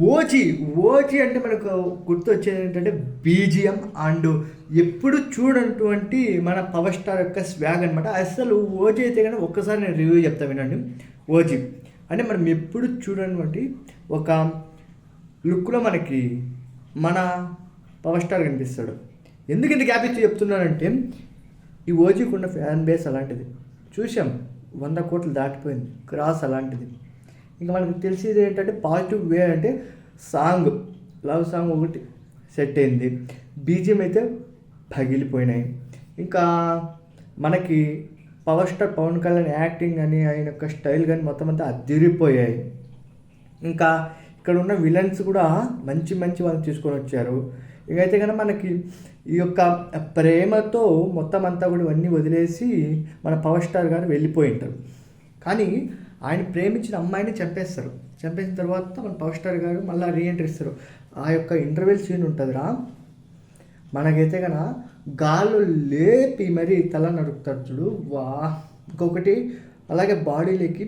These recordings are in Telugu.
ఓజీ ఓజీ అంటే మనకు గుర్తొచ్చేది ఏంటంటే బీజిఎం అండ్ ఎప్పుడు చూడనటువంటి మన పవర్ స్టార్ యొక్క స్వాగ్ అనమాట. అసలు ఓజీ అయితే కానీ ఒక్కసారి నేను రివ్యూ చెప్తా వినండి. ఓజీ అంటే మనం ఎప్పుడు చూడనటువంటి ఒక లుక్లో మనకి మన పవర్ స్టార్ కనిపిస్తాడు. ఎందుకు ఇంత గ్యాప్ ఇచ్చి చెప్తున్నానంటే ఈ ఓజీకి ఉన్న ఫ్యాన్ బేస్ అలాంటిది. చూసాం 100 కోట్లు దాటిపోయింది, క్రాస్ అలాంటిది. ఇంకా మనకు తెలిసేది ఏంటంటే పాజిటివ్ వే అంటే సాంగ్, లవ్ సాంగ్ ఒకటి సెట్ అయింది, బీజిఎం అయితే పగిలిపోయినాయి. ఇంకా మనకి power star Pawan Kalyan acting కానీ ఆయన యొక్క స్టైల్ కానీ మొత్తం అంతా అదిరిపోయాయి. ఇంకా ఇక్కడ ఉన్న విలన్స్ కూడా మంచి మంచి వాళ్ళని తీసుకొని వచ్చారు. ఇంకైతే కనుక మనకి ఈ యొక్క ప్రేమతో మొత్తం అంతా కూడా ఇవన్నీ వదిలేసి మన పవర్ స్టార్ గారు వెళ్ళిపోయి ఉంటారు. కానీ ఆయన ప్రేమించిన అమ్మాయిని చంపేస్తారు. చంపేసిన తర్వాత మన పవర్ స్టార్ గారు మళ్ళీ రీఎంట్రీ ఇస్తారు. ఆ యొక్క ఇంటర్వెల్ సీన్ ఉంటుందిరా, మనకైతే కనుక గాల్లో లేపి మరీ తల నరుకుతాడు చూడు, వా. ఇంకొకటి అలాగే బాడీలోకి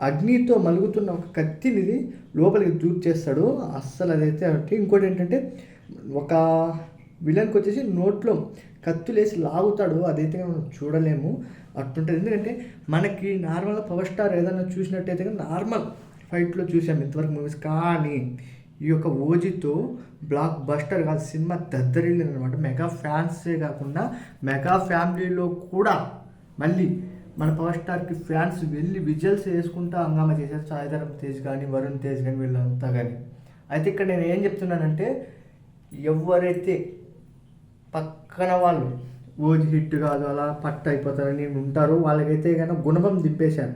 అగ్నితో మలుగుతున్న ఒక కత్తిని లోపలికి దూక్ చేస్తాడు. అస్సలు అదైతే ఒకటి. ఇంకోటి ఏంటంటే ఒక విలన్కి వచ్చేసి నోట్లో కత్తులేసి లాగుతాడు, అదైతే మనం చూడలేము, అట్టుంటుంది. ఎందుకంటే మనకి నార్మల్గా పవర్ స్టార్ ఏదైనా చూసినట్టయితే నార్మల్ ఫైట్లో చూసాం ఇంతవరకు మూవీస్. కానీ ఈ యొక్క ఓజీతో బ్లాక్ బస్టర్ కాదు, సినిమా దద్దరిల్లింది అనమాట. మెగా ఫ్యాన్సే కాకుండా మెగా ఫ్యామిలీలో కూడా మళ్ళీ మన పవర్ స్టార్కి ఫ్యాన్స్ వెళ్ళి విజువల్స్ వేసుకుంటూ హంగామా చేశారు. సాయిధరం తేజ్ కానీ వరుణ్ తేజ్ కానీ వీళ్ళంతా కానీ. అయితే ఇక్కడ నేను ఏం చెప్తున్నానంటే ఎవరైతే పక్కన వాళ్ళు ఓజీ హిట్ కాదు అలా పట్టు అయిపోతారని ఉంటారో వాళ్ళకైతే కనుక గుణపం దింపేశాను.